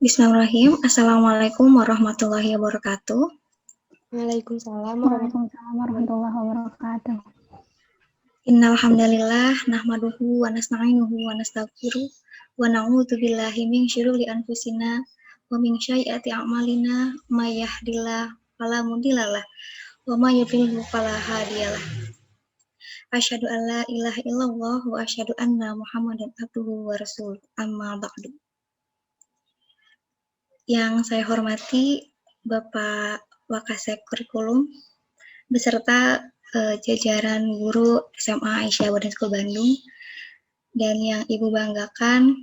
Bismillahirrahmanirrahim. Assalamualaikum warahmatullahi wabarakatuh. Waalaikumsalam warahmatullahi wabarakatuh. Innal hamdalillah nahmaduhu wa nasta'inuhu wa nastaghfiruh wa na'udzu billahi min syururi anfusina wa min sayyiati a'malina may yahdihillahu fala mudhillalah wa may yudhlil fala hadiyalah. Asyhadu an la ilaha illallah wa asyhadu anna Muhammadan abduhu wa rasuluh. Amma ba'du. Yang saya hormati Bapak Wakasek Kurikulum beserta jajaran guru SMA Aisyah Boarding School Bandung, dan yang Ibu banggakan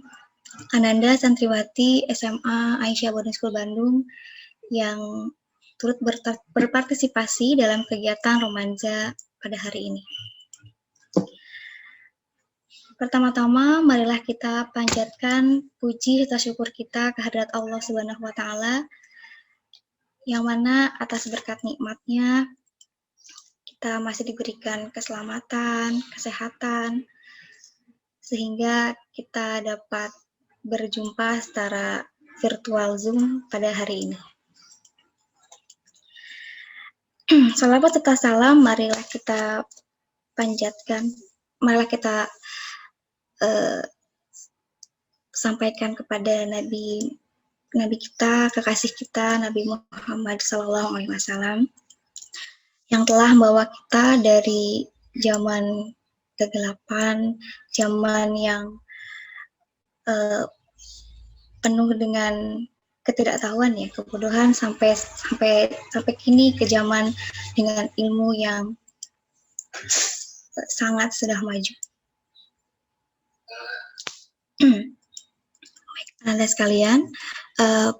Ananda Santriwati SMA Aisyah Boarding School Bandung yang turut berpartisipasi dalam kegiatan Romanza pada hari ini. Pertama-tama, marilah kita panjatkan puji serta syukur kita kehadirat Allah Subhanahu wa Ta'ala, yang mana atas berkat nikmatnya kita masih diberikan keselamatan, kesehatan, sehingga kita dapat berjumpa secara virtual Zoom pada hari ini. Salawat serta salam marilah kita panjatkan, marilah kita sampaikan kepada Nabi kita, kekasih kita, Nabi Muhammad SAW, yang telah membawa kita dari zaman kegelapan, zaman yang penuh dengan ketidaktahuan ya, kebodohan, sampai kini ke zaman dengan ilmu yang sangat sudah maju. Anda sekalian,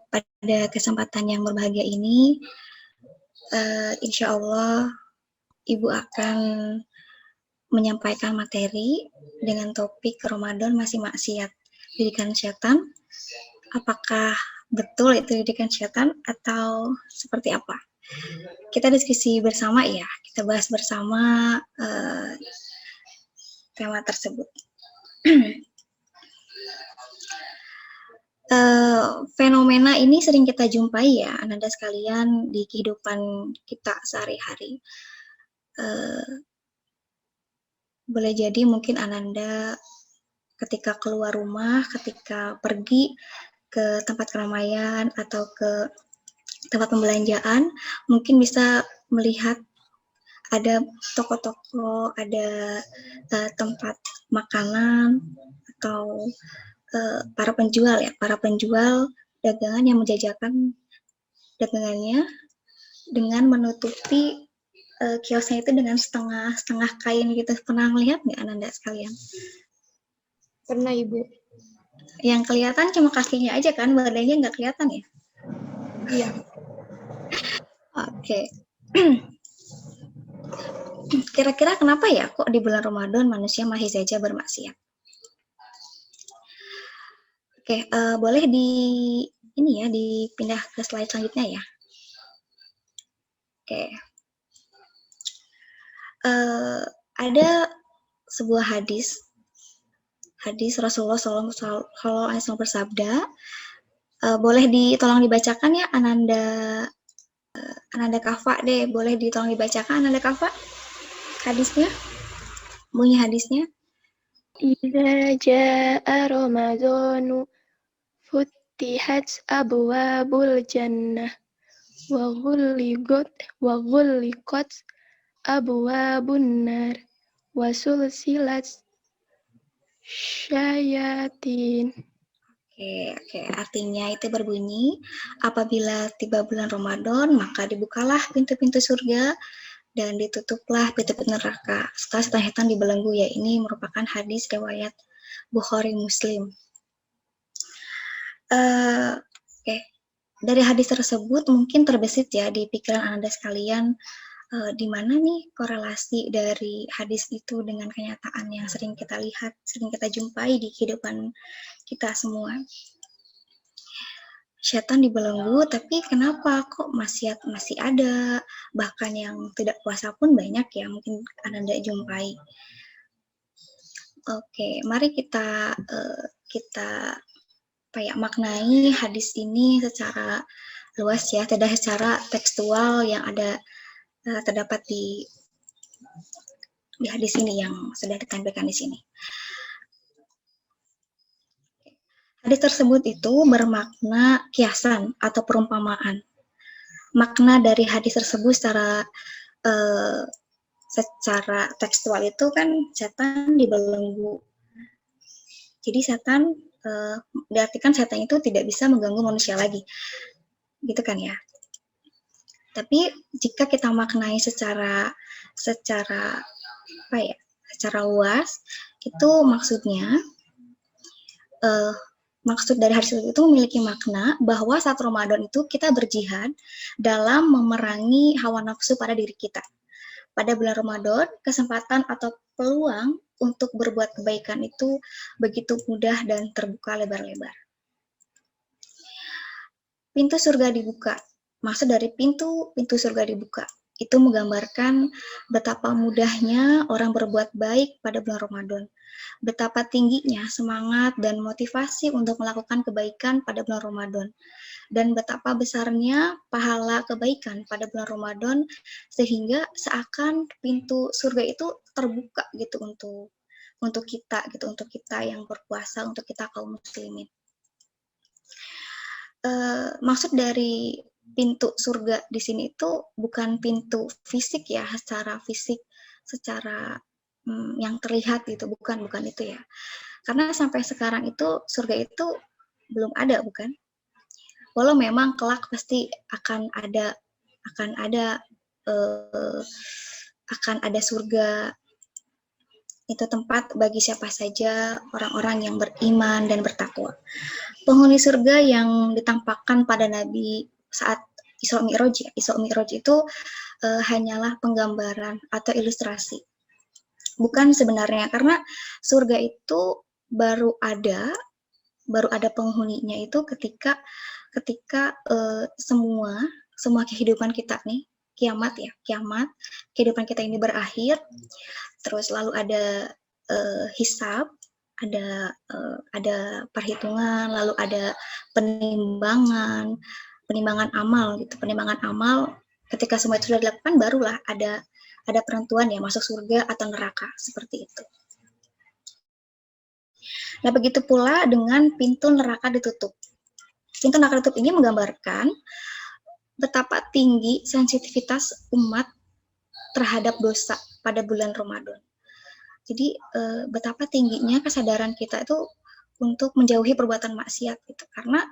pada kesempatan yang berbahagia ini, insya Allah Ibu akan menyampaikan materi dengan topik Ramadan masih maksiat, didikan setan. Apakah betul itu didikan setan atau seperti apa? Kita diskusi bersama ya, kita bahas bersama tema tersebut. Fenomena ini sering kita jumpai ya, Ananda sekalian, di kehidupan kita sehari-hari. Boleh jadi mungkin Ananda ketika keluar rumah, ketika pergi ke tempat keramaian atau ke tempat pembelanjaan, mungkin bisa melihat ada toko-toko, ada tempat makanan, atau para penjual dagangan yang menjajakan dagangannya dengan menutupi kiosnya itu dengan setengah kain gitu. Pernah melihat nggak Ananda sekalian? Pernah, Ibu. Yang kelihatan cuma kakinya aja kan, badannya nggak kelihatan ya? Iya. Oke. Kira-kira kenapa ya kok di bulan Ramadan manusia masih saja bermaksiat? Oke, boleh dipindah ke slide selanjutnya ya. Oke. Ada sebuah hadis Rasulullah SAW bersabda, boleh tolong dibacakan ya Ananda Kafa deh, boleh tolong dibacakan Ananda Kafa hadisnya, bunyi hadisnya. Idza jaa Ramadhanu futtihat abwabul jannah wa ghulliqat abwabun nar wa sulsilat syayatin. Oke, artinya itu berbunyi, apabila tiba bulan Ramadan, maka dibukalah pintu-pintu surga dan ditutuplah pintu-pintu neraka setelah setan dibelenggu. Ya, ini merupakan hadis riwayat Bukhari Muslim. Oke. Dari hadis tersebut mungkin terbesit ya di pikiran Anda sekalian, di mana nih korelasi dari hadis itu dengan kenyataan yang sering kita lihat, sering kita jumpai di kehidupan kita semua. Setan dibelenggu, tapi kenapa kok masih ada, bahkan yang tidak puasa pun banyak ya, mungkin Anda jumpai. Oke, mari kita maknai hadis ini secara luas ya, tidak secara tekstual yang ada terdapat di hadis ini yang sudah ditampilkan di sini. Hadis tersebut itu bermakna kiasan atau perumpamaan. Makna dari hadis tersebut secara tekstual itu kan setan dibelenggu. Jadi setan diartikan setan itu tidak bisa mengganggu manusia lagi, gitu kan ya. Tapi jika kita maknai secara luas, itu maksudnya maksud dari hadis itu memiliki makna bahwa saat Ramadan itu kita berjihad dalam memerangi hawa nafsu pada diri kita. Pada bulan Ramadan, kesempatan atau peluang untuk berbuat kebaikan itu begitu mudah dan terbuka lebar-lebar. Pintu surga dibuka. Maksud dari pintu surga dibuka itu menggambarkan betapa mudahnya orang berbuat baik pada bulan Ramadan. Betapa tingginya semangat dan motivasi untuk melakukan kebaikan pada bulan Ramadan. Dan betapa besarnya pahala kebaikan pada bulan Ramadan sehingga seakan pintu surga itu terbuka gitu untuk kita yang berpuasa, untuk kita kaum muslimin. Maksud dari pintu surga di sini itu bukan pintu fisik ya, secara yang terlihat gitu, bukan itu ya. Karena sampai sekarang itu surga itu belum ada, bukan? Walau memang kelak pasti akan ada surga. Itu tempat bagi siapa saja orang-orang yang beriman dan bertakwa. Penghuni surga yang ditampakkan pada Nabi saat Isra Mi'raj ya. Isra Mi'raj itu hanyalah penggambaran atau ilustrasi. Bukan sebenarnya, karena surga itu baru ada penghuninya itu ketika semua kehidupan kita nih, kiamat, kehidupan kita ini berakhir, terus lalu ada hisab, ada perhitungan, lalu ada penimbangan amal gitu, penimbangan amal. Ketika semua itu sudah dilakukan, barulah ada penentuan ya masuk surga atau neraka, seperti itu. Nah, begitu pula dengan pintu neraka ditutup. Pintu neraka ditutup ini menggambarkan betapa tinggi sensitivitas umat terhadap dosa pada bulan Ramadan. Jadi betapa tingginya kesadaran kita itu untuk menjauhi perbuatan maksiat gitu, karena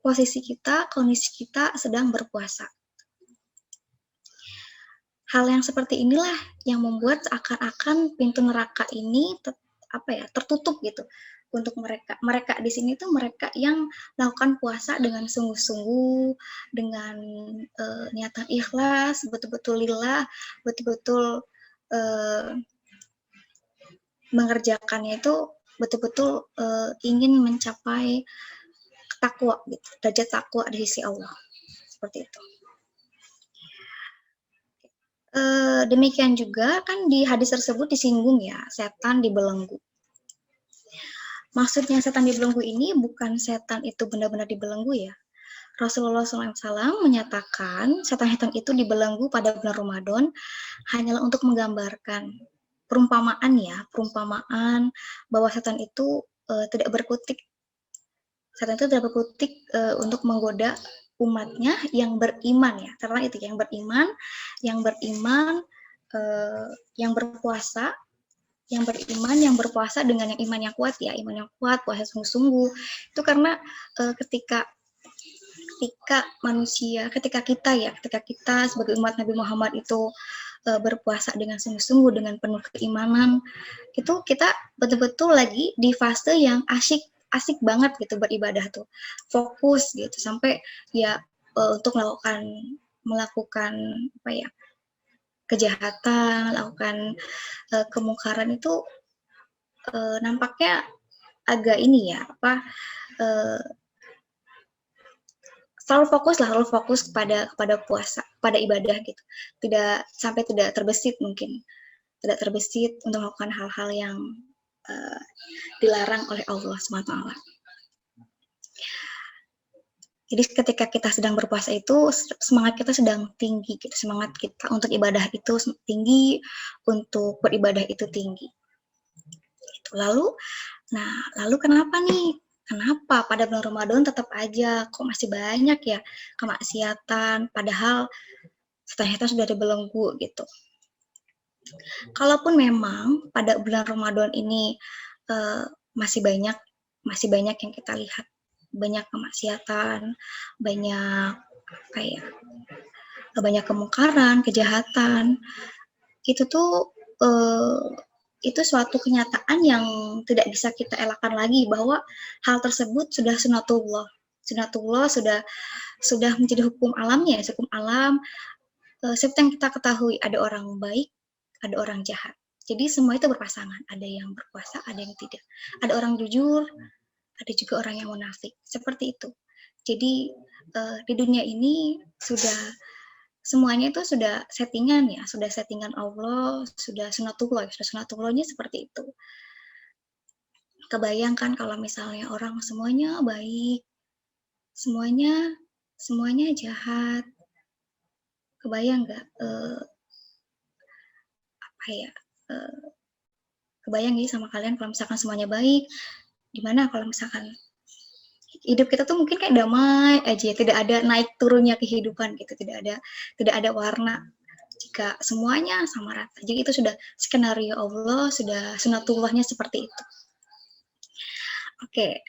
kondisi kita sedang berpuasa. Hal yang seperti inilah yang membuat seakan-akan pintu neraka ini tertutup gitu untuk mereka di sini tuh mereka yang melakukan puasa dengan sungguh-sungguh, dengan niatan ikhlas, betul-betul lillah, betul-betul mengerjakannya itu betul-betul ingin mencapai takwa gitu, derajat takwa di sisi Allah, seperti itu. Demikian juga kan di hadis tersebut disinggung ya, setan dibelenggu. Maksudnya setan dibelenggu ini bukan setan itu benar-benar dibelenggu ya. Rasulullah SAW menyatakan setan-setan itu dibelenggu pada bulan Ramadan hanyalah untuk menggambarkan perumpamaan bahwa setan itu tidak berkutik. Setan itu tidak berkutik untuk menggoda umatnya yang beriman ya, karena itu yang beriman, yang berpuasa, yang berpuasa dengan yang iman yang kuat ya, iman yang kuat, puasa sungguh-sungguh. Itu karena ketika kita sebagai umat Nabi Muhammad itu berpuasa dengan sungguh-sungguh, dengan penuh keimanan, itu kita betul-betul lagi di fase yang asik banget gitu beribadah tuh, fokus gitu sampai ya untuk melakukan kejahatan, melakukan kemungkaran itu nampaknya agak selalu fokus kepada puasa, pada ibadah gitu, tidak terbesit untuk melakukan hal-hal yang dilarang oleh Allah SWT. Jadi ketika kita sedang berpuasa itu semangat kita sedang tinggi, gitu. Semangat kita untuk ibadah itu tinggi, untuk beribadah itu tinggi. Lalu kenapa nih? Kenapa pada bulan Ramadan tetap aja kok masih banyak ya kemaksiatan, padahal ternyata sudah dibelenggu gitu. Kalaupun memang pada bulan Ramadan ini masih banyak yang kita lihat, banyak kemaksiatan, banyak banyak kemungkaran, kejahatan, itu tuh itu suatu kenyataan yang tidak bisa kita elakkan lagi, bahwa hal tersebut sudah sunatullah sudah menjadi hukum alamnya, hukum alam. Seperti yang kita ketahui, ada orang baik, ada orang jahat. Jadi semua itu berpasangan, ada yang berpuasa, ada yang tidak, ada orang jujur, ada juga orang yang munafik, seperti itu. Jadi di dunia ini semuanya itu sudah settingan ya, sudah settingan Allah, sudah sunatullahnya seperti itu. Kebayangkan kalau misalnya orang semuanya baik, semuanya jahat, kebayang nggak? Kebayang ya sama kalian kalau misalkan semuanya baik, gimana kalau misalkan hidup kita tuh mungkin kayak damai aja, tidak ada naik turunnya kehidupan gitu, tidak ada warna jika semuanya sama rata. Jadi itu sudah skenario Allah, sudah sunatullahnya seperti itu. Oke.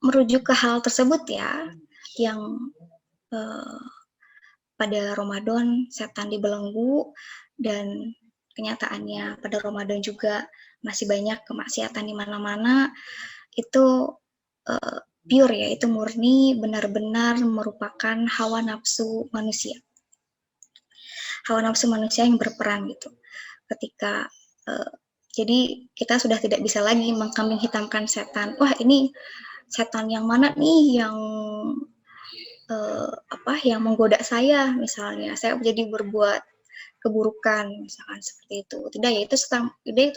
Merujuk ke hal tersebut ya, yang pada Ramadan setan dibelenggu, dan kenyataannya pada Ramadan juga masih banyak kemaksiatan di mana-mana, itu pure ya, itu murni benar-benar merupakan hawa nafsu manusia. Hawa nafsu manusia yang berperan gitu. Ketika jadi kita sudah tidak bisa lagi mengkambing hitamkan setan. Wah, ini setan yang mana nih yang yang menggoda saya, misalnya saya jadi berbuat keburukan, misalkan seperti itu. Tidak ya, itu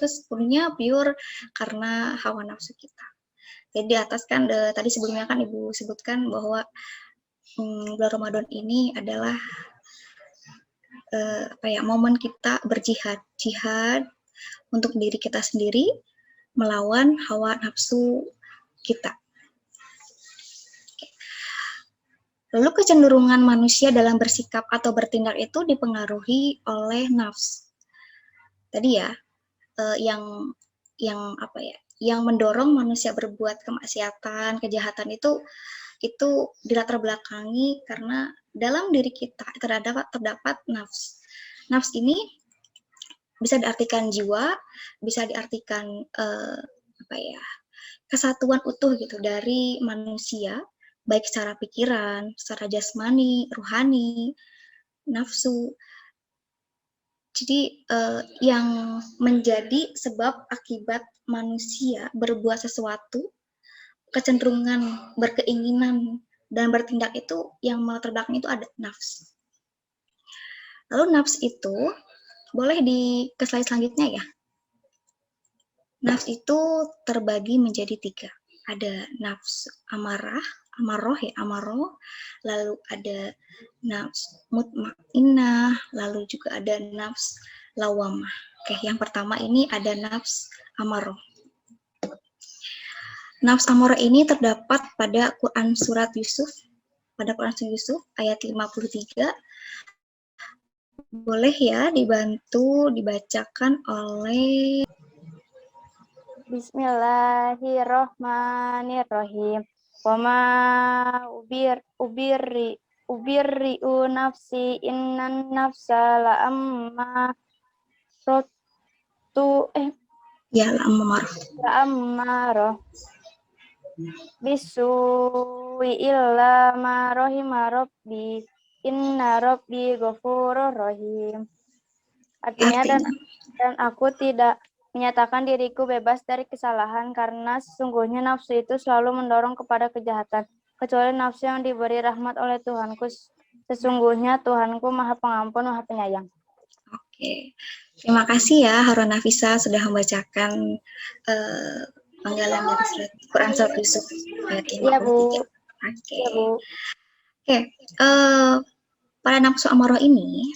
sepenuhnya pure karena hawa nafsu kita. Jadi di atas kan tadi sebelumnya kan Ibu sebutkan bahwa bulan Ramadan ini adalah momen kita jihad untuk diri kita sendiri melawan hawa nafsu kita. Lalu kecenderungan manusia dalam bersikap atau bertindak itu dipengaruhi oleh nafs. Tadi ya, yang mendorong manusia berbuat kemaksiatan, kejahatan itu dilatar belakangi karena dalam diri kita terdapat nafs. Nafs ini bisa diartikan jiwa, bisa diartikan kesatuan utuh gitu dari manusia, baik secara pikiran, secara jasmani, rohani, nafsu. Jadi yang menjadi sebab akibat manusia berbuat sesuatu, kecenderungan, berkeinginan, dan bertindak itu yang melatar belakang itu ada nafs. Lalu nafs itu boleh ke slide selanjutnya ya. Nafs itu terbagi menjadi 3. Ada nafs amaroh, lalu ada nafs mutmainnah, lalu juga ada nafs lawamah. Oke, yang pertama ini ada nafs amaroh. Nafs amaroh ini terdapat pada Quran Surat Yusuf, ayat 53. Boleh ya dibantu dibacakan oleh Bismillahirrohmanirrohim. Wama ubirri'u nafsi innan nafsa la'amma la'ammarah bisuwi illa ma rahima rabbi inna rabbi ghafurur rahim. Artinya dan aku tidak menyatakan diriku bebas dari kesalahan karena sesungguhnya nafsu itu selalu mendorong kepada kejahatan, kecuali nafsu yang diberi rahmat oleh Tuhanku. Sesungguhnya Tuhanku Maha Pengampun, Maha Penyayang. Oke, terima kasih ya Harun Nafisa sudah membacakan penggalan dari Quran Surat Yusuf ayat 53. Iya, Bu. Oke. Iya, Bu. Oke, pada nafsu amarah ini,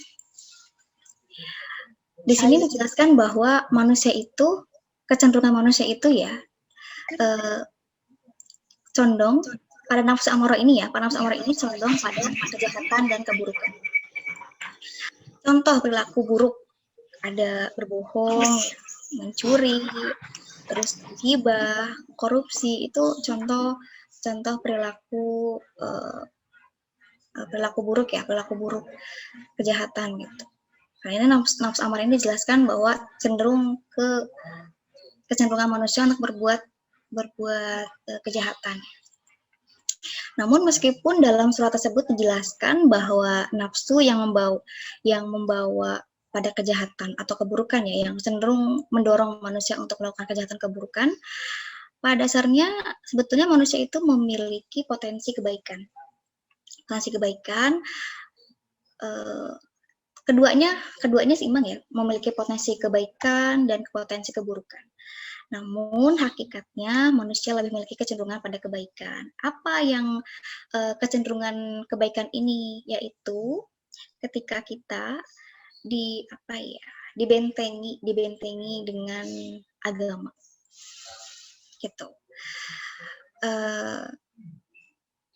di sini dijelaskan bahwa manusia itu, kecenderungan manusia itu ya, condong pada nafsu amarah ini ya, pada nafsu amarah ini condong pada kejahatan dan keburukan. Contoh perilaku buruk, ada berbohong, mencuri, terus ghibah, korupsi, itu contoh perilaku perilaku buruk ya, perilaku buruk, kejahatan gitu. Nah, ini nafsu amarah ini dijelaskan bahwa cenderung ke kecenderungan manusia untuk berbuat kejahatan. Namun meskipun dalam surat tersebut dijelaskan bahwa nafsu yang membawa pada kejahatan atau keburukan ya, yang cenderung mendorong manusia untuk melakukan kejahatan keburukan, pada dasarnya sebetulnya manusia itu memiliki potensi kebaikan. Potensi kebaikan, keduanya seimbang ya, memiliki potensi kebaikan dan potensi keburukan. Namun hakikatnya manusia lebih memiliki kecenderungan pada kebaikan. Apa yang kecenderungan kebaikan ini? Yaitu ketika kita dibentengi dengan agama, gitu.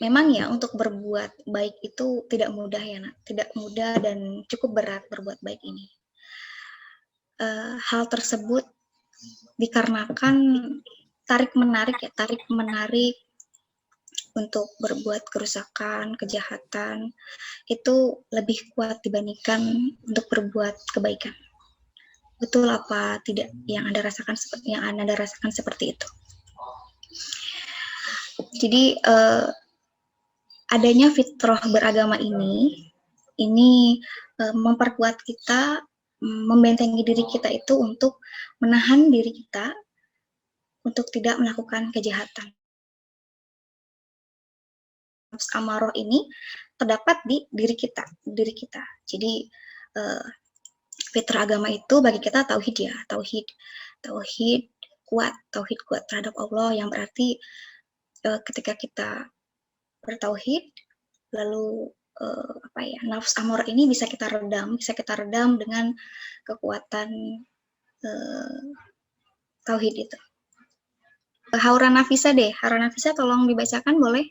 Memang ya untuk berbuat baik itu tidak mudah ya, Nak. Tidak mudah dan cukup berat berbuat baik ini. Hal tersebut dikarenakan tarik menarik untuk berbuat kerusakan, kejahatan itu lebih kuat dibandingkan untuk berbuat kebaikan. Betul apa tidak yang Anda rasakan seperti itu? Jadi adanya fitrah beragama ini memperkuat kita, membentengi diri kita itu untuk menahan diri kita untuk tidak melakukan kejahatan. Nafsu amarah ini terdapat di diri kita. Jadi fitrah agama itu bagi kita tauhid ya, tauhid kuat terhadap Allah, yang berarti ketika kita bertauhid, lalu nafsu amarah ini bisa kita redam dengan kekuatan tauhid itu. Haura Nafisa tolong dibacakan boleh?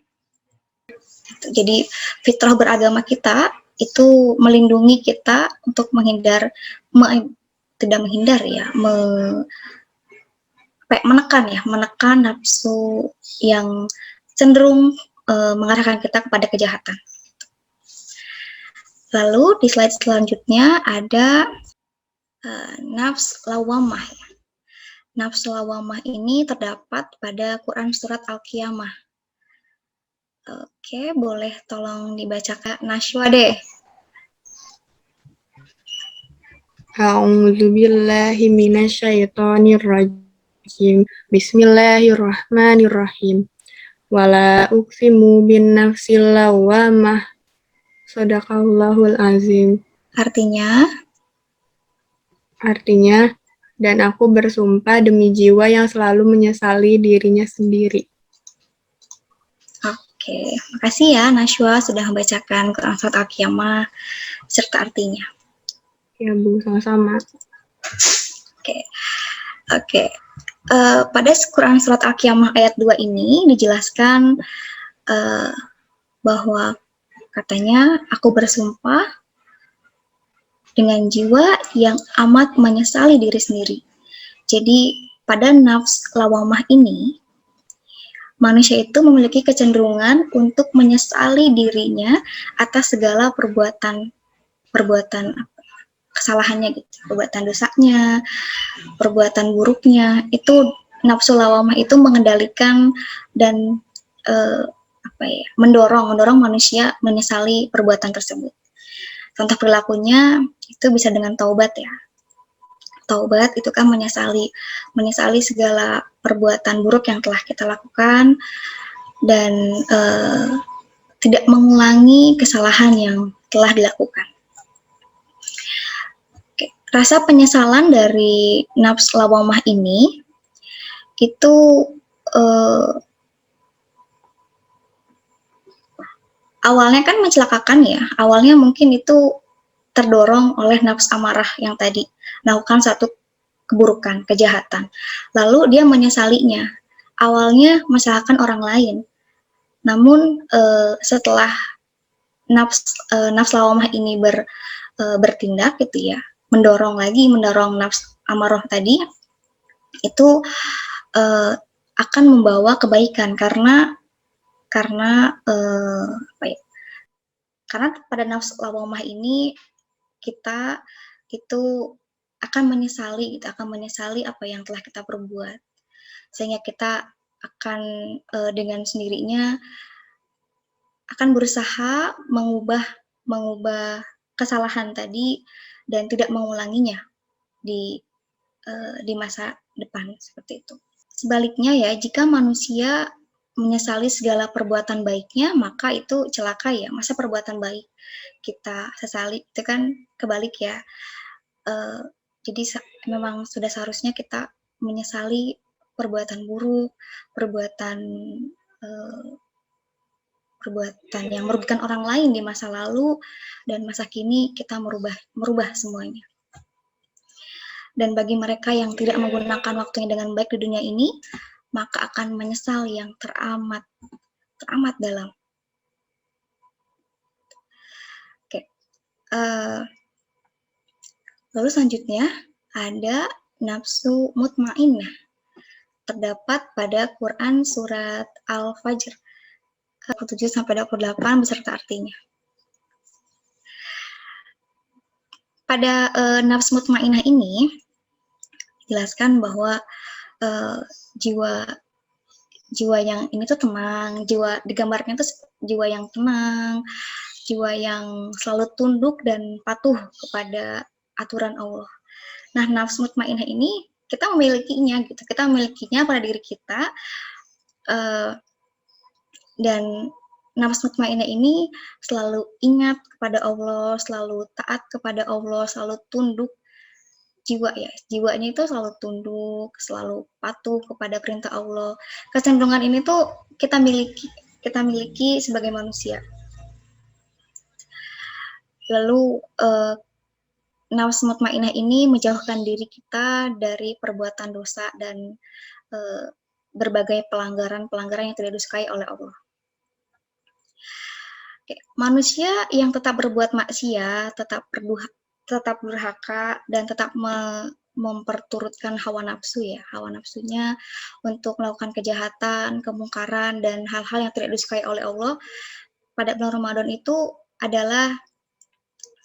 Jadi fitrah beragama kita itu melindungi kita untuk menekan nafsu yang cenderung mengarahkan kita kepada kejahatan. Lalu di slide selanjutnya ada nafs lawamah. Nafs lawamah ini terdapat pada Quran Surat Al-Qiyamah. Oke, boleh tolong dibaca Kak Nashwa deh. A'udzu billahi minasyaitonir rajim. Bismillahirrahmanirrahim. Wala uqsimu bin nafsil lawamah. Shadaqallahul azim. Artinya, dan aku bersumpah demi jiwa yang selalu menyesali dirinya sendiri. Oke, makasih ya Nashwa sudah membacakan Quran Surat Al-Qiyamah serta artinya. Ya Bu, sama-sama. Oke. Pada Quran Surat Al-Qiyamah ayat 2 ini dijelaskan bahwa katanya aku bersumpah dengan jiwa yang amat menyesali diri sendiri. Jadi pada nafs lawamah ini manusia itu memiliki kecenderungan untuk menyesali dirinya atas segala perbuatan kesalahannya gitu, perbuatan dosanya, perbuatan buruknya. Itu nafsu lawamah itu mengendalikan dan mendorong manusia menyesali perbuatan tersebut. Contoh perilakunya itu bisa dengan taubat ya. Taubat itu kan menyesali segala perbuatan buruk yang telah kita lakukan dan tidak mengulangi kesalahan yang telah dilakukan. Rasa penyesalan dari nafs lawamah ini itu awalnya kan mencelakakan ya. Awalnya mungkin itu terdorong oleh nafsu amarah yang tadi, melakukan satu keburukan, kejahatan. Lalu dia menyesalinya. Awalnya menyalahkan orang lain. Namun setelah nafsu lawamah ini bertindak gitu ya, mendorong nafsu amarah tadi, itu akan membawa kebaikan karena pada nafsu lawamah ini kita itu akan menyesali apa yang telah kita perbuat, sehingga kita akan dengan sendirinya akan berusaha mengubah kesalahan tadi dan tidak mengulanginya di masa depan, seperti itu. Sebaliknya ya, jika manusia menyesali segala perbuatan baiknya, maka itu celaka ya. Masa perbuatan baik kita sesali, itu kan kebalik ya. Jadi memang sudah seharusnya kita menyesali perbuatan buruk, perbuatan yang merugikan orang lain di masa lalu, dan masa kini kita merubah semuanya. Dan bagi mereka yang tidak menggunakan waktunya dengan baik di dunia ini, maka akan menyesal yang teramat dalam. Oke. Lalu selanjutnya ada nafsu mutmainnah. Terdapat pada Quran surat Al-Fajr 27-28 beserta artinya. Pada nafsu mutmainnah ini dijelaskan bahwa jiwa yang ini tuh tenang, digambarkan itu jiwa yang tenang, jiwa yang selalu tunduk dan patuh kepada aturan Allah. Nah, nafsu mutmainnah ini kita memilikinya gitu. Kita memilikinya pada diri kita, dan nafsu mutmainnah ini selalu ingat kepada Allah, selalu taat kepada Allah, selalu tunduk. Jiwanya itu selalu tunduk, selalu patuh kepada perintah Allah. Kecenderungan ini tuh kita miliki sebagai manusia. Lalu nafsu mutmainnah ini menjauhkan diri kita dari perbuatan dosa dan berbagai pelanggaran yang tidak disukai oleh Allah. Manusia yang tetap berbuat maksiat, tetap durhaka, dan tetap memperturutkan hawa nafsunya untuk melakukan kejahatan, kemungkaran, dan hal-hal yang tidak disukai oleh Allah pada bulan Ramadan itu adalah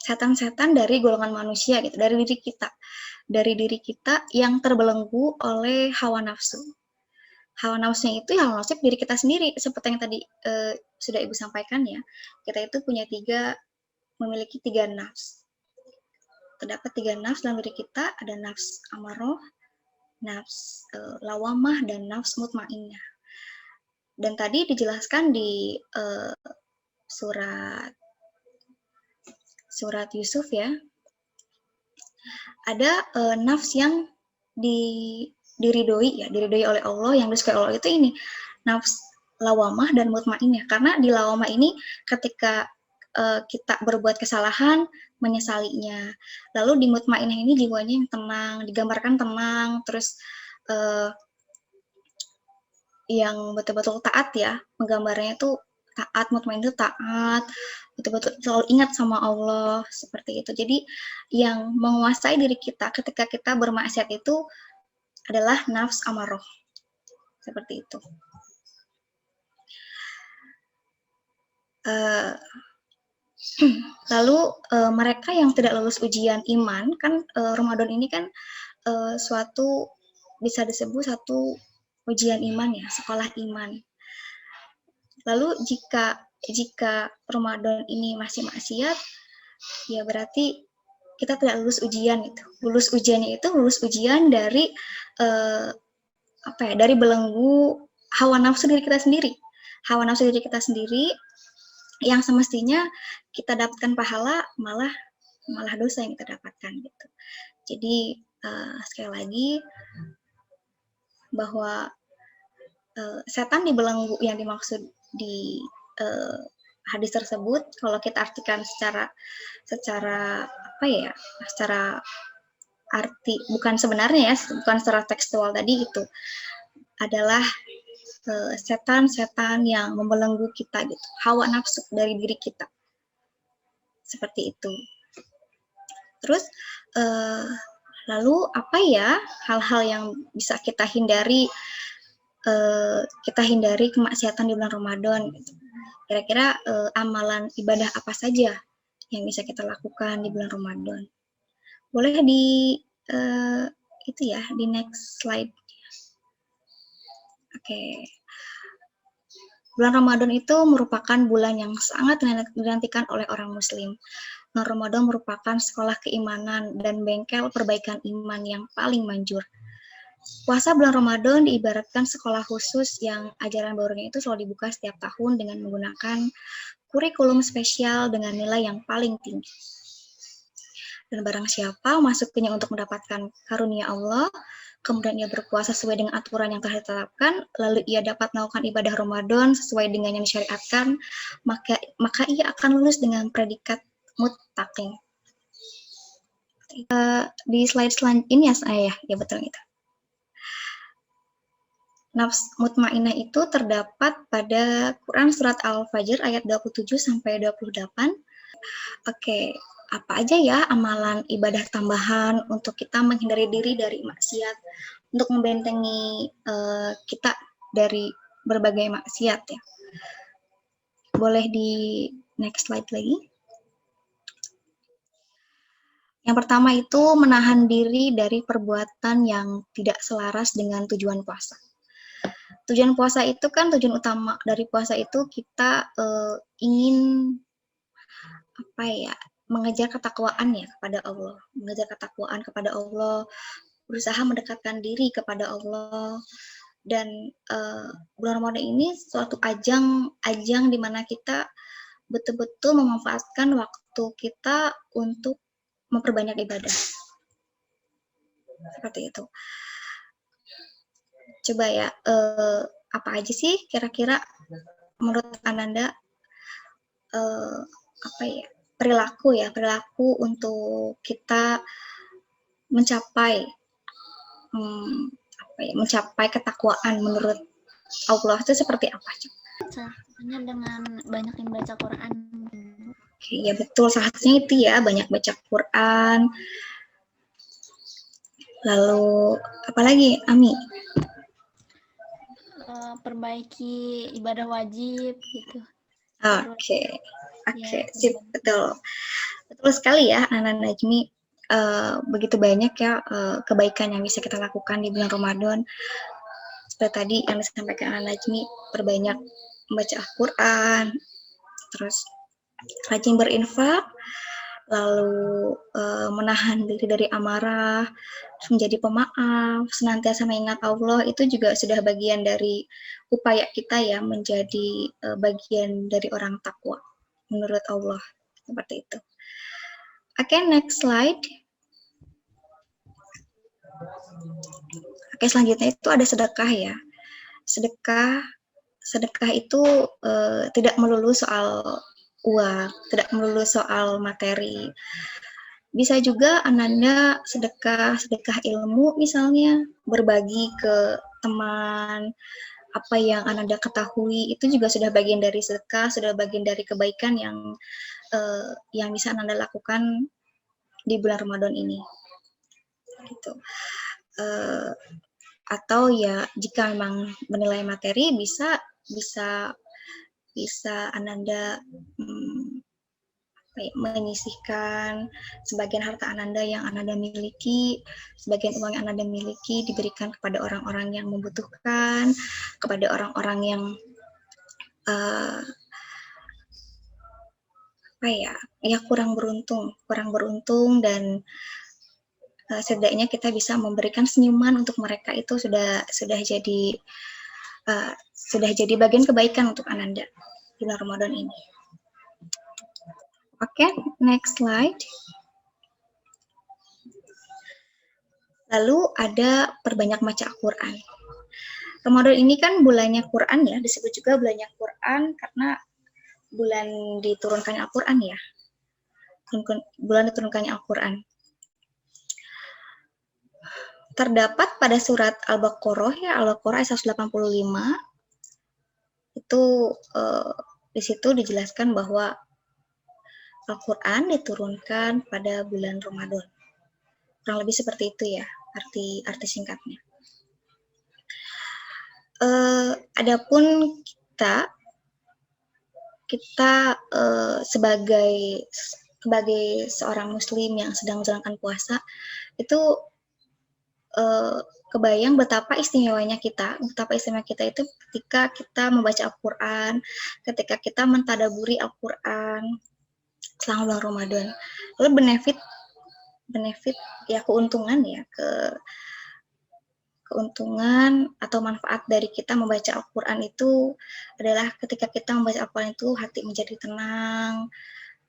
setan-setan dari golongan manusia gitu, dari diri kita yang terbelenggu oleh hawa nafsu. Hawa nafsunya itu hawa nafsu diri kita sendiri, seperti yang tadi sudah Ibu sampaikan ya. Kita itu memiliki tiga nafs. Terdapat tiga nafs dalam diri kita, ada nafs amarah, nafs lawamah, dan nafs mutmainnah. Dan tadi dijelaskan di surat Yusuf ya, ada nafs yang diridhoi oleh Allah, yang disukai Allah itu ini nafs lawamah dan mutmainnah. Karena di lawamah ini ketika kita berbuat kesalahan, menyesalinya. Lalu di mutmainnah ini jiwanya yang tenang, digambarkan tenang, terus yang betul-betul taat ya, menggambarnya itu taat, mutmainnah itu taat, betul-betul selalu ingat sama Allah, seperti itu. Jadi yang menguasai diri kita ketika kita bermaksiat itu adalah nafs amarah, seperti itu. Lalu mereka yang tidak lulus ujian iman, kan Ramadan ini kan bisa disebut satu ujian iman ya, sekolah iman. Lalu jika Ramadan ini masih maksiat, ya berarti kita tidak lulus ujian itu. Lulus ujiannya itu lulus ujian dari dari belenggu hawa nafsu diri kita sendiri. Hawa nafsu diri kita sendiri yang semestinya kita dapatkan pahala, malah dosa yang kita dapatkan gitu. Jadi sekali lagi, bahwa setan dibelenggu yang dimaksud di hadis tersebut, kalau kita artikan secara apa ya, secara arti bukan sebenarnya ya, bukan secara tekstual tadi, itu adalah setan-setan yang membelenggu kita gitu, hawa nafsu dari diri kita, seperti itu. Terus lalu apa ya hal-hal yang bisa kita hindari kemaksiatan di bulan Ramadan gitu. Kira-kira amalan ibadah apa saja yang bisa kita lakukan di bulan Ramadan? Boleh di itu ya, di next slide. Oke. Bulan Ramadan itu merupakan bulan yang sangat dinantikan oleh orang Muslim. Bulan Ramadan merupakan sekolah keimanan dan bengkel perbaikan iman yang paling manjur. Puasa bulan Ramadan diibaratkan sekolah khusus yang ajaran barunya itu selalu dibuka setiap tahun dengan menggunakan kurikulum spesial dengan nilai yang paling tinggi. Dan barang siapa masuknya untuk mendapatkan karunia Allah, kemudian ia berpuasa sesuai dengan aturan yang telah ditetapkan, lalu ia dapat melakukan ibadah Ramadan sesuai dengan yang disyariatkan, maka ia akan lulus dengan predikat muttaqin. Di slide selanjutnya ya betul itu. Nafs mutmainah itu terdapat pada Quran Surat Al-Fajr ayat 27 sampai 28. Oke, apa aja ya amalan ibadah tambahan untuk kita menghindari diri dari maksiat, untuk membentengi kita dari berbagai maksiat ya. Boleh di next slide lagi. Yang pertama itu menahan diri dari perbuatan yang tidak selaras dengan tujuan puasa. Tujuan puasa itu kan, tujuan utama dari puasa itu kita ingin apa ya, mengejar ketakwaan ya kepada Allah, mengejar ketakwaan kepada Allah, berusaha mendekatkan diri kepada Allah. Dan bulan Ramadan ini suatu ajang di mana kita betul-betul memanfaatkan waktu kita untuk memperbanyak ibadah. Seperti itu. Coba ya, apa aja sih kira-kira menurut Ananda apa ya, perilaku untuk kita mencapai mencapai ketakwaan menurut Allah itu seperti apa? Hanya dengan banyakin baca Quran. Oke, ya betul, salah satunya itu ya, banyak baca Quran. Lalu apalagi, Ami? Perbaiki ibadah wajib gitu. Oke, sip, betul sekali ya, Anak Najmi. Begitu banyak ya kebaikan yang bisa kita lakukan di bulan Ramadan. Seperti tadi yang disampaikan Anak Najmi, perbanyak membaca Al-Quran, terus rajin berinfak, lalu menahan diri dari amarah, menjadi pemaaf, senantiasa mengingat Allah, itu juga sudah bagian dari upaya kita ya menjadi bagian dari orang takwa menurut Allah, seperti itu. Oke, next slide. Oke, selanjutnya itu ada sedekah ya. Sedekah itu tidak melulu soal uang, tidak melulu soal materi. Bisa juga Ananda sedekah ilmu misalnya, berbagi ke teman, apa yang Ananda ketahui, itu juga sudah bagian dari sedekah, sudah bagian dari kebaikan yang bisa Ananda lakukan di bulan Ramadan ini. Gitu. Atau ya jika memang menilai materi, bisa Ananda menyisihkan sebagian harta Ananda yang Ananda miliki, sebagian uang yang Ananda miliki diberikan kepada orang-orang yang membutuhkan, kepada orang-orang yang kurang beruntung dan setidaknya kita bisa memberikan senyuman untuk mereka, itu sudah jadi bagian kebaikan untuk Ananda di bulan Ramadan ini. Oke, next slide. Lalu ada perbanyak baca Al-Quran. Ramadan ini kan bulannya Quran ya, disebut juga bulannya Quran karena bulan diturunkannya Al-Quran ya. Bulan diturunkannya Al-Quran. Terdapat pada surat Al-Baqarah ya, Al-Baqarah ayat 185 itu di situ dijelaskan bahwa Al-Quran diturunkan pada bulan Ramadan. Kurang lebih seperti itu ya, arti singkatnya. Adapun kita sebagai seorang muslim yang sedang menjalankan puasa itu kebayang betapa istimewanya kita itu ketika kita membaca Al-Quran, ketika kita mentadaburi Al-Quran selama bulan Ramadan. Lalu benefit ya, keuntungan atau manfaat dari kita membaca Al-Quran itu adalah ketika kita membaca Al-Quran itu hati menjadi tenang.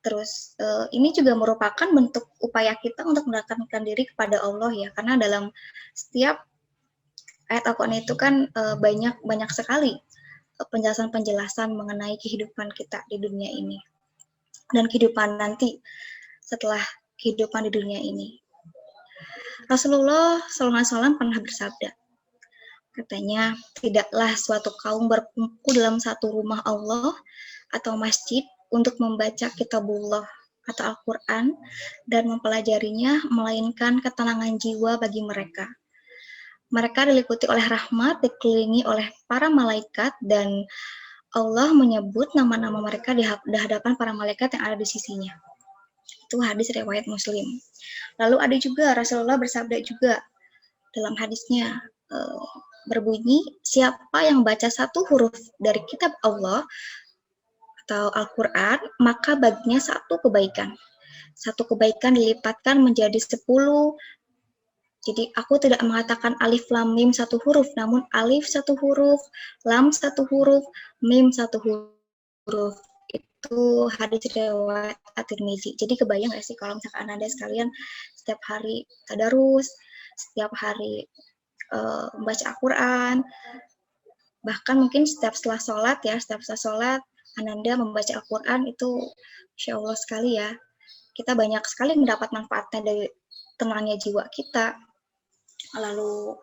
Terus ini juga merupakan bentuk upaya kita untuk mendekatkan diri kepada Allah ya, karena dalam setiap ayat Al-Quran itu kan banyak sekali penjelasan-penjelasan mengenai kehidupan kita di dunia ini dan kehidupan nanti setelah kehidupan di dunia ini. Rasulullah SAW pernah bersabda, katanya, tidaklah suatu kaum berkumpul dalam satu rumah Allah atau masjid untuk membaca kitabullah atau Al-Quran dan mempelajarinya, melainkan ketenangan jiwa bagi mereka. Mereka diliputi oleh rahmat, dikelilingi oleh para malaikat, dan Allah menyebut nama-nama mereka di hadapan para malaikat yang ada di sisinya. Itu hadis riwayat Muslim. Lalu ada juga Rasulullah bersabda juga dalam hadisnya berbunyi, siapa yang baca satu huruf dari kitab Allah atau Al-Quran, maka baginya satu kebaikan. Satu kebaikan dilipatkan menjadi 10. Jadi aku tidak mengatakan alif lam mim satu huruf, namun alif satu huruf, lam satu huruf, mim satu huruf. Itu hadis riwayat At-Tirmizi. Jadi kebayang nggak sih kalau misalkan Anda sekalian setiap hari tadarus, setiap hari membaca Al-Quran, bahkan mungkin setelah sholat Ananda membaca Al-Quran itu Insya Allah sekali ya, kita banyak sekali mendapat manfaatnya dari tenangnya jiwa kita, lalu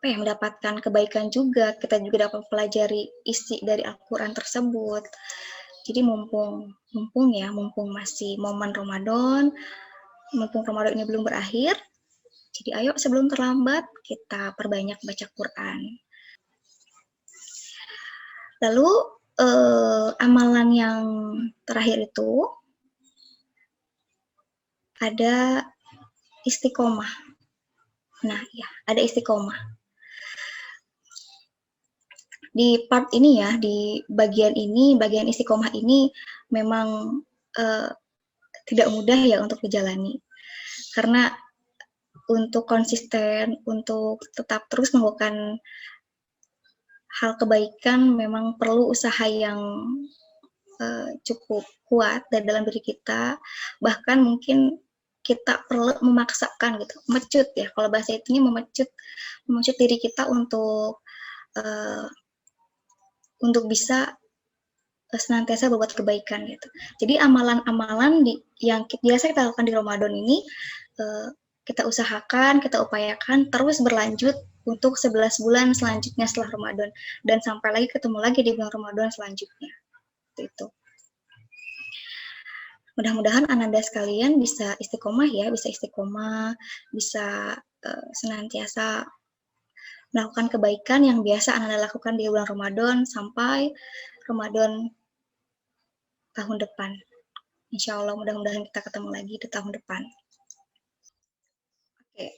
mendapatkan kebaikan juga, kita juga dapat pelajari isi dari Al-Quran tersebut. Jadi mumpung masih momen Ramadan, mumpung Ramadan ini belum berakhir, jadi ayo sebelum terlambat kita perbanyak baca Quran. Lalu amalan yang terakhir itu ada istiqomah. Nah, ya, ada istiqomah. Di part ini ya, di bagian istiqomah ini memang tidak mudah ya untuk dijalani. Karena untuk konsisten, untuk tetap terus melakukan hal kebaikan memang perlu usaha yang cukup kuat dari dalam diri kita, bahkan mungkin kita perlu memaksakan gitu, mecut ya, kalau bahasa itunya memecut diri kita untuk bisa senantiasa berbuat kebaikan gitu. Jadi amalan-amalan yang biasa kita lakukan di Ramadan ini kita usahakan, kita upayakan terus berlanjut untuk 11 bulan selanjutnya setelah Ramadan, dan sampai lagi ketemu lagi di bulan Ramadan selanjutnya. Itu. Mudah-mudahan Ananda sekalian bisa istiqomah ya, bisa senantiasa melakukan kebaikan yang biasa Ananda lakukan di bulan Ramadan sampai Ramadan tahun depan. Insya Allah mudah-mudahan kita ketemu lagi di tahun depan. Oke,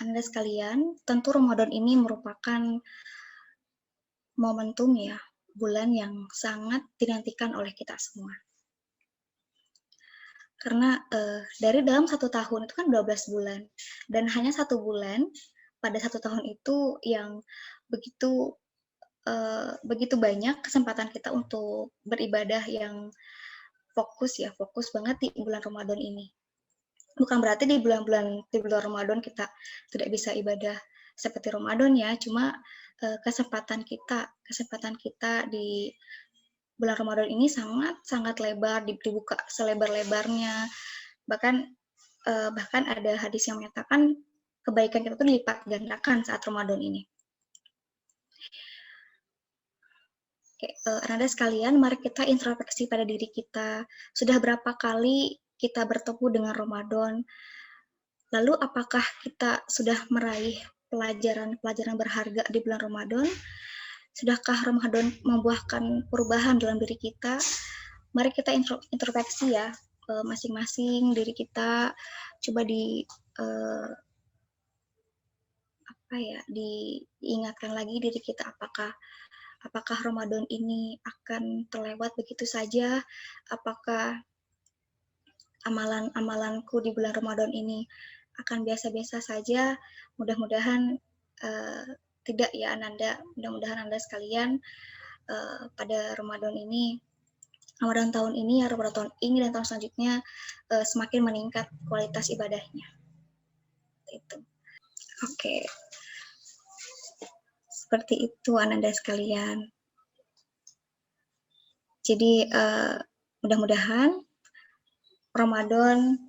Anda sekalian, tentu Ramadan ini merupakan momentum ya, bulan yang sangat dinantikan oleh kita semua. Karena dari dalam 1 tahun itu kan 12 bulan, dan hanya 1 bulan pada 1 tahun itu yang begitu banyak kesempatan kita untuk beribadah yang fokus banget di bulan Ramadan ini. Bukan berarti di bulan Ramadan kita tidak bisa ibadah seperti Ramadan ya, cuma kesempatan kita di bulan Ramadan ini sangat lebar, dibuka selebar-lebarnya. Bahkan ada hadis yang menyatakan kebaikan kita tuh dilipat gandakan saat Ramadan ini. Oke, Ananda sekalian, mari kita introspeksi pada diri kita. Sudah berapa kali kita bertemu dengan Ramadan? Lalu apakah kita sudah meraih pelajaran-pelajaran berharga di bulan Ramadan? Sudahkah Ramadan membuahkan perubahan dalam diri kita? Mari kita introspeksi ya, masing-masing diri kita. Coba diingatkan lagi diri kita, apakah Ramadan ini akan terlewat begitu saja? Apakah amalan-amalanku di bulan Ramadan ini akan biasa-biasa saja? Mudah-mudahan tidak ya Ananda. Mudah-mudahan Anda sekalian pada Ramadan tahun ini, Ramadan tahun ini dan tahun selanjutnya semakin meningkat kualitas ibadahnya. Itu. Oke. Seperti itu Ananda sekalian. Jadi mudah-mudahan Ramadan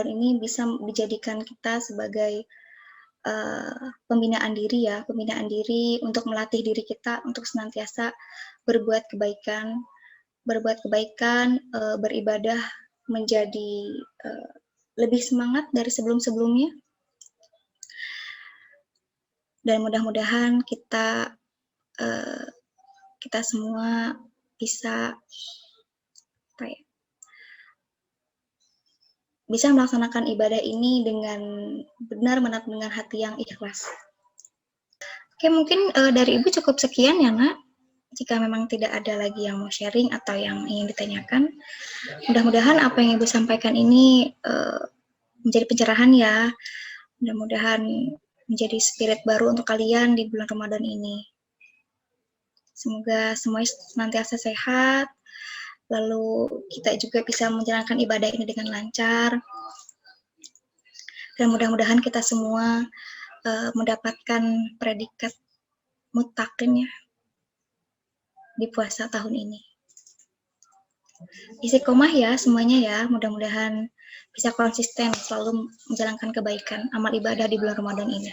ini bisa dijadikan kita sebagai pembinaan diri untuk melatih diri kita untuk senantiasa berbuat kebaikan, beribadah menjadi lebih semangat dari sebelum-sebelumnya. Dan mudah-mudahan kita semua bisa melaksanakan ibadah ini dengan benar dengan hati yang ikhlas. Oke, mungkin dari Ibu cukup sekian ya, Nak. Jika memang tidak ada lagi yang mau sharing atau yang ingin ditanyakan, mudah-mudahan apa yang Ibu sampaikan ini menjadi pencerahan ya. Mudah-mudahan menjadi spirit baru untuk kalian di bulan Ramadan ini. Semoga semuanya senantiasa sehat, lalu kita juga bisa menjalankan ibadah ini dengan lancar. Dan mudah-mudahan kita semua mendapatkan predikat muttaqin ya di puasa tahun ini. Istiqomah ya semuanya ya, mudah-mudahan bisa konsisten selalu menjalankan kebaikan amal ibadah di bulan Ramadan ini.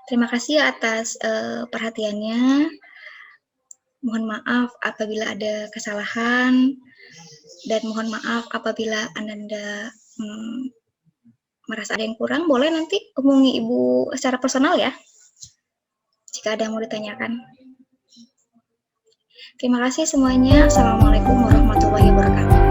Terima kasih atas perhatiannya. Mohon maaf apabila ada kesalahan dan mohon maaf apabila Ananda merasa ada yang kurang. Boleh nanti hubungi Ibu secara personal ya, jika ada yang mau ditanyakan. Terima kasih semuanya. Assalamualaikum warahmatullahi wabarakatuh.